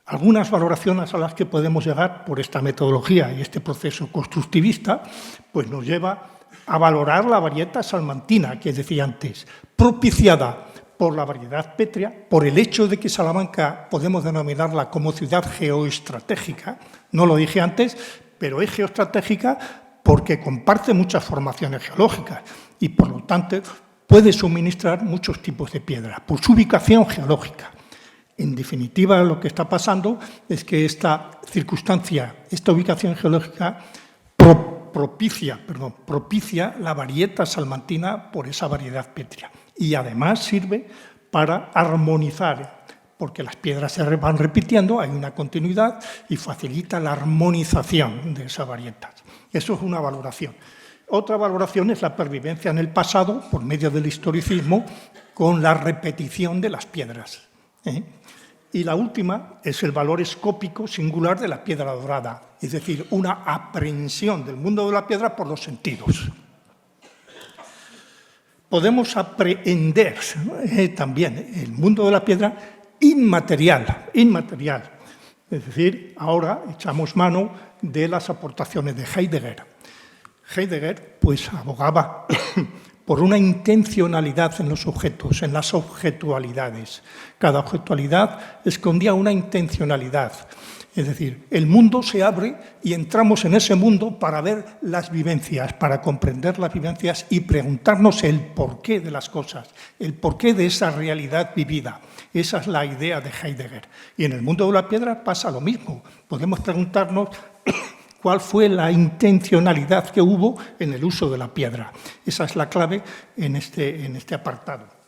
Algunas valoraciones a las que podemos llegar por esta metodología y este proceso constructivista, pues nos lleva a valorar la variedad salmantina que decía antes, propiciada por la variedad pétrea, por el hecho de que Salamanca podemos denominarla como ciudad geoestratégica, no lo dije antes, pero es geoestratégica porque comparte muchas formaciones geológicas y, por lo tanto, puede suministrar muchos tipos de piedra por su ubicación geológica. En definitiva, lo que está pasando es que esta circunstancia, esta ubicación geológica, propicia la varieta salmantina por esa variedad pétrea. Y además sirve para armonizar, porque las piedras se van repitiendo, hay una continuidad y facilita la armonización de esas varietas. Eso es una valoración. Otra valoración es la pervivencia en el pasado, por medio del historicismo, con la repetición de las piedras. Y la última es el valor escópico singular de la piedra dorada, es decir, una aprehensión del mundo de la piedra por los sentidos. Podemos aprehender también el mundo de la piedra inmaterial. Es decir, ahora echamos mano de las aportaciones de Heidegger. Heidegger, pues, abogaba por una intencionalidad en los objetos, en las objetualidades. Cada objetualidad escondía una intencionalidad. Es decir, el mundo se abre y entramos en ese mundo para ver las vivencias, para comprender las vivencias y preguntarnos el porqué de las cosas, el porqué de esa realidad vivida. Esa es la idea de Heidegger. Y en el mundo de la piedra pasa lo mismo. Podemos preguntarnos cuál fue la intencionalidad que hubo en el uso de la piedra. Esa es la clave en este apartado.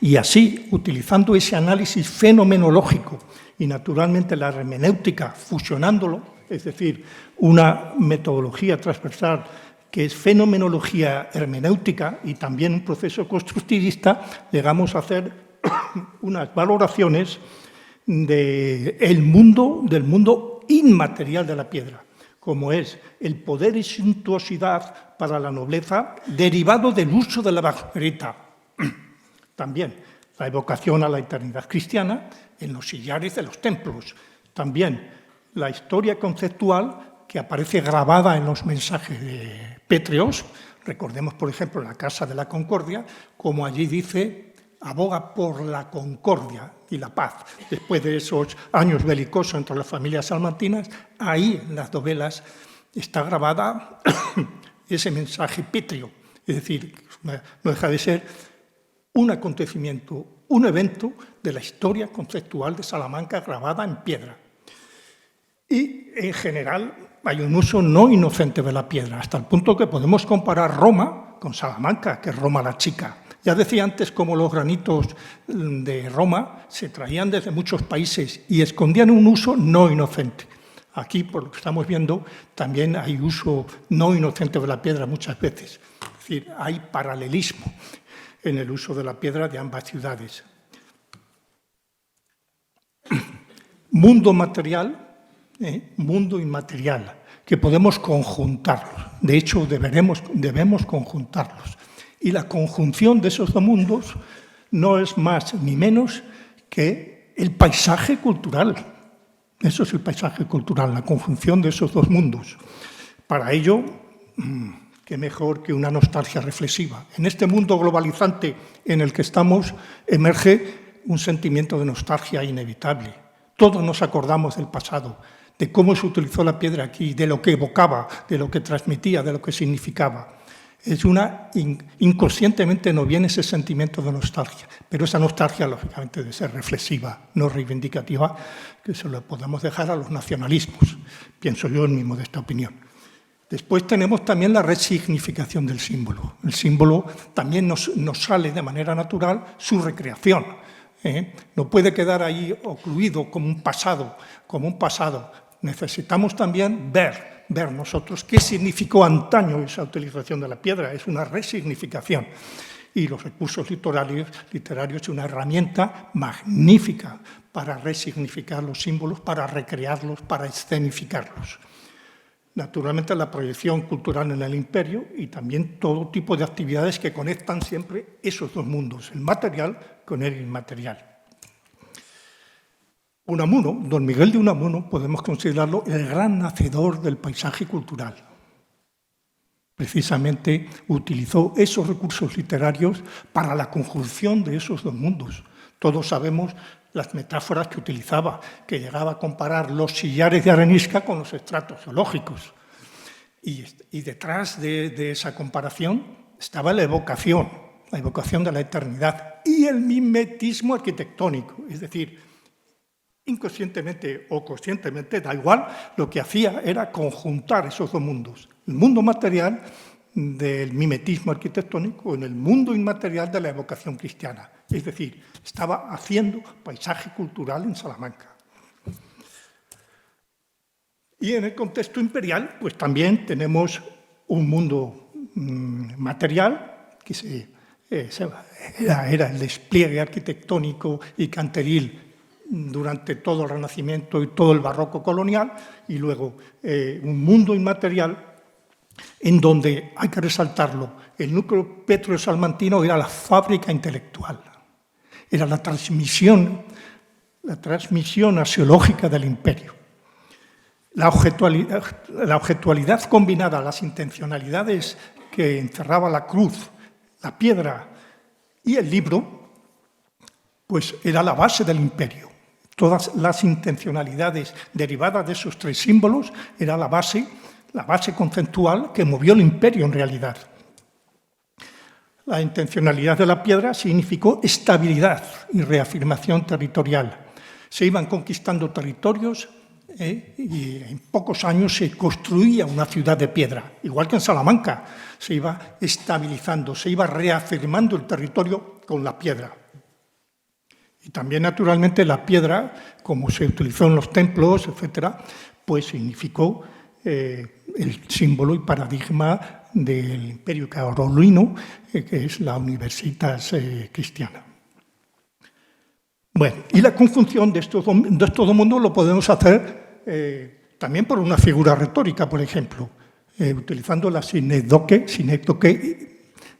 Y así, utilizando ese análisis fenomenológico y, naturalmente, la hermenéutica, fusionándolo, es decir, una metodología transversal que es fenomenología hermenéutica y también un proceso constructivista, llegamos a hacer unas valoraciones del mundo inmaterial de la piedra, como es el poder y suntuosidad para la nobleza derivado del uso de la margarita. También la evocación a la eternidad cristiana en los sillares de los templos. También la historia conceptual que aparece grabada en los mensajes pétreos. Recordemos, por ejemplo, la Casa de la Concordia, como allí dice, aboga por la concordia y la paz. Después de esos años belicosos entre las familias salmantinas, ahí en las novelas está grabada ese mensaje pétreo. Es decir, no deja de ser un acontecimiento, un evento de la historia conceptual de Salamanca grabada en piedra. Y, en general, hay un uso no inocente de la piedra, hasta el punto que podemos comparar Roma con Salamanca, que es Roma la chica. Ya decía antes cómo los granitos de Roma se traían desde muchos países y escondían un uso no inocente. Aquí, por lo que estamos viendo, también hay uso no inocente de la piedra muchas veces. Es decir, hay paralelismo en el uso de la piedra de ambas ciudades. Mundo material, mundo inmaterial, que podemos conjuntarlos. De hecho, debemos conjuntarlos. Y la conjunción de esos dos mundos no es más ni menos que el paisaje cultural. Eso es el paisaje cultural, la conjunción de esos dos mundos. Para ello, qué mejor que una nostalgia reflexiva. En este mundo globalizante en el que estamos, emerge un sentimiento de nostalgia inevitable. Todos nos acordamos del pasado, de cómo se utilizó la piedra aquí, de lo que evocaba, de lo que transmitía, de lo que significaba. Inconscientemente nos viene ese sentimiento de nostalgia, pero esa nostalgia, lógicamente, debe ser reflexiva, no reivindicativa, que se lo podemos dejar a los nacionalismos, pienso yo en mi modesta opinión. Después tenemos también la resignificación del símbolo. El símbolo también nos sale de manera natural su recreación. No puede quedar ahí ocluido como un pasado. Necesitamos también ver nosotros qué significó antaño esa utilización de la piedra. Es una resignificación. Y los recursos literarios es una herramienta magnífica para resignificar los símbolos, para recrearlos, para escenificarlos. Naturalmente, la proyección cultural en el imperio y también todo tipo de actividades que conectan siempre esos dos mundos, el material con el inmaterial. Unamuno, don Miguel de Unamuno, podemos considerarlo el gran hacedor del paisaje cultural. precisamente utilizó esos recursos literarios para la conjunción de esos dos mundos. Todos sabemos las metáforas que utilizaba, que llegaba a comparar los sillares de arenisca con los estratos geológicos. Y detrás de esa comparación estaba la evocación de la eternidad y el mimetismo arquitectónico, es decir, inconscientemente o conscientemente, da igual, lo que hacía era conjuntar esos dos mundos, el mundo material del mimetismo arquitectónico en el mundo inmaterial de la evocación cristiana. Es decir, estaba haciendo paisaje cultural en Salamanca. Y en el contexto imperial, pues también tenemos un mundo material que era el despliegue arquitectónico y canteril durante todo el Renacimiento y todo el barroco colonial, y luego un mundo inmaterial en donde, hay que resaltarlo, el núcleo pétreo-salmantino era la fábrica intelectual, era la transmisión axiológica del imperio. La objetualidad combinada a las intencionalidades que encerraba la cruz, la piedra y el libro, pues era la base del imperio. Todas las intencionalidades derivadas de esos tres símbolos era la base conceptual que movió el imperio en realidad. La intencionalidad de la piedra significó estabilidad y reafirmación territorial. Se iban conquistando territorios y en pocos años se construía una ciudad de piedra. Igual que en Salamanca, se iba estabilizando, se iba reafirmando el territorio con la piedra. Y también, naturalmente, la piedra, como se utilizó en los templos, etcétera, pues significó el símbolo y paradigma del imperio carolino, que es la Universitas Cristiana. Bueno, y la conjunción de estos dos mundos lo podemos hacer también por una figura retórica, por ejemplo, utilizando la sinécdoque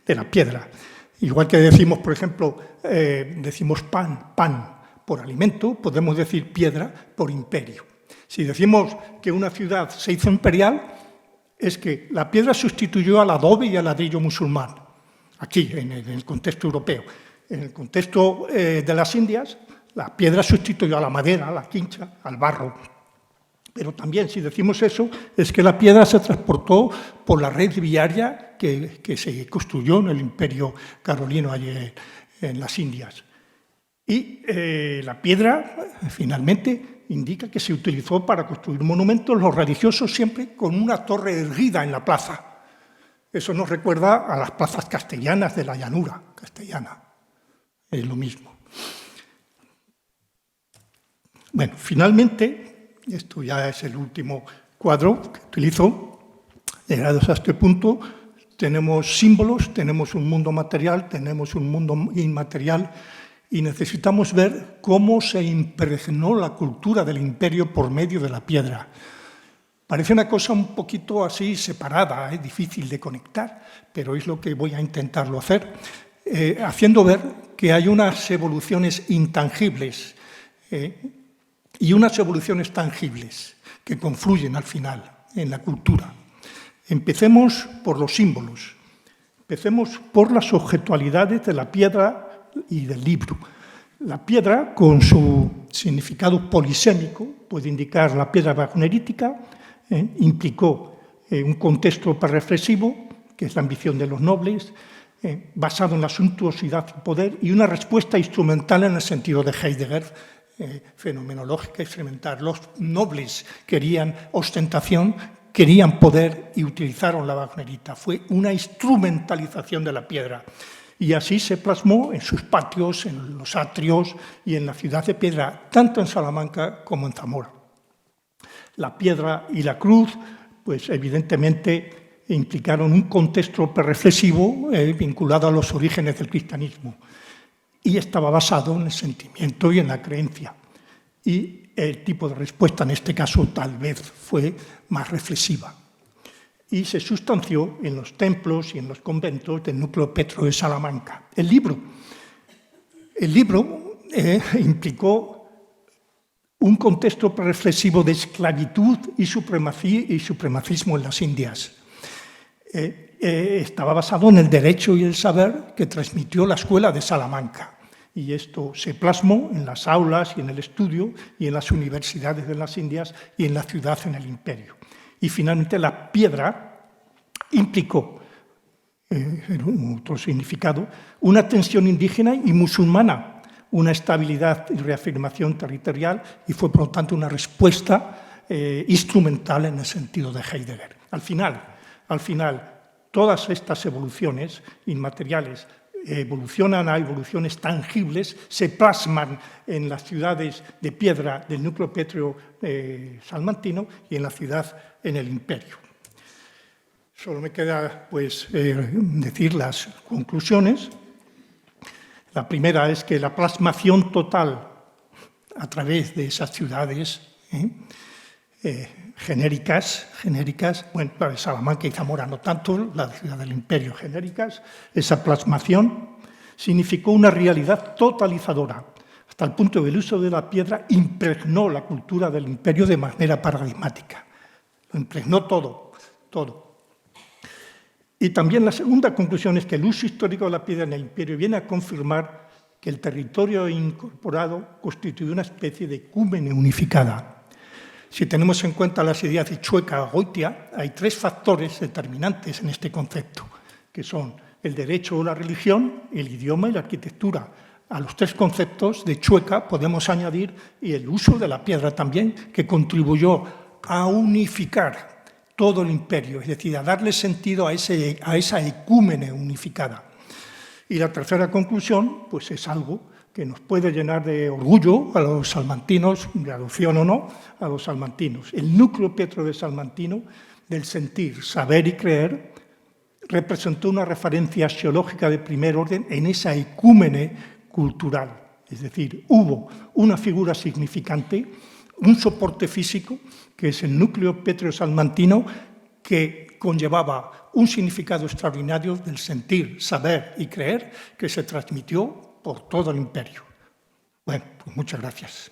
de la piedra. Igual que decimos, por ejemplo, decimos pan por alimento, podemos decir piedra por imperio. Si decimos que una ciudad se hizo imperial, es que la piedra sustituyó al adobe y al ladrillo musulmán, aquí, en el contexto europeo. En el contexto de las Indias, la piedra sustituyó a la madera, a la quincha, al barro. Pero también, si decimos eso, es que la piedra se transportó por la red viaria que se construyó en el imperio carolino allí en las Indias. Y la piedra, finalmente, indica que se utilizó para construir monumentos, los religiosos siempre con una torre erguida en la plaza. Eso nos recuerda a las plazas castellanas de la llanura castellana. Es lo mismo. Bueno, finalmente, esto ya es el último cuadro que utilizo, llegados a este punto, tenemos símbolos, tenemos un mundo material, tenemos un mundo inmaterial, y necesitamos ver cómo se impregnó la cultura del imperio por medio de la piedra. Parece una cosa un poquito así separada, difícil de conectar, pero es lo que voy a intentarlo hacer, haciendo ver que hay unas evoluciones intangibles y unas evoluciones tangibles que confluyen al final en la cultura. Empecemos por los símbolos, empecemos por las objetualidades de la piedra y del libro. La piedra, con su significado polisémico, puede indicar la piedra wagnerítica, implicó un contexto reflexivo, que es la ambición de los nobles, basado en la suntuosidad y poder, y una respuesta instrumental en el sentido de Heidegger, fenomenológica, instrumental. Los nobles querían ostentación, querían poder y utilizaron la wagnerita. Fue una instrumentalización de la piedra. Y así se plasmó en sus patios, en los atrios y en la ciudad de piedra, tanto en Salamanca como en Zamora. La piedra y la cruz, pues evidentemente implicaron un contexto reflexivo vinculado a los orígenes del cristianismo y estaba basado en el sentimiento y en la creencia. Y el tipo de respuesta en este caso tal vez fue más reflexiva. Y se sustanció en los templos y en los conventos del núcleo pétreo de Salamanca. El libro implicó un contexto reflexivo de esclavitud y supremacismo en las Indias. estaba basado en el derecho y el saber que transmitió la Escuela de Salamanca. Y esto se plasmó en las aulas y en el estudio y en las universidades de las Indias y en la ciudad en el imperio. Y finalmente la piedra implicó, en otro significado, una tensión indígena y musulmana, una estabilidad y reafirmación territorial y fue, por lo tanto, una respuesta instrumental en el sentido de Heidegger. Al final, todas estas evoluciones inmateriales evolucionan a evoluciones tangibles, se plasman en las ciudades de piedra del núcleo pétreo salmantino y en la ciudad en el imperio. Solo me queda pues, decir las conclusiones. La primera es que la plasmación total a través de esas ciudades genéricas, bueno, la de Salamanca y Zamora no tanto, la ciudad del imperio genéricas, esa plasmación significó una realidad totalizadora, hasta el punto que el uso de la piedra impregnó la cultura del imperio de manera paradigmática. Lo impregnó todo. Y también la segunda conclusión es que el uso histórico de la piedra en el imperio viene a confirmar que el territorio incorporado constituye una especie de ecúmene unificada. Si tenemos en cuenta las ideas de Chueca-Goitia, hay tres factores determinantes en este concepto, que son el derecho o la religión, el idioma y la arquitectura. A los tres conceptos de Chueca podemos añadir y el uso de la piedra también, que contribuyó a unificar todo el imperio, es decir, a darle sentido a esa ecúmene unificada. Y la tercera conclusión, pues es algo que nos puede llenar de orgullo a los salmantinos, de adopción o no, a los salmantinos. El núcleo pétreo de Salmantino, del sentir, saber y creer, representó una referencia axiológica de primer orden en esa ecúmene cultural. Es decir, hubo una figura significante, un soporte físico, que es el núcleo pétreo salmantino, que conllevaba un significado extraordinario del sentir, saber y creer, que se transmitió por todo el imperio. Bueno, pues muchas gracias.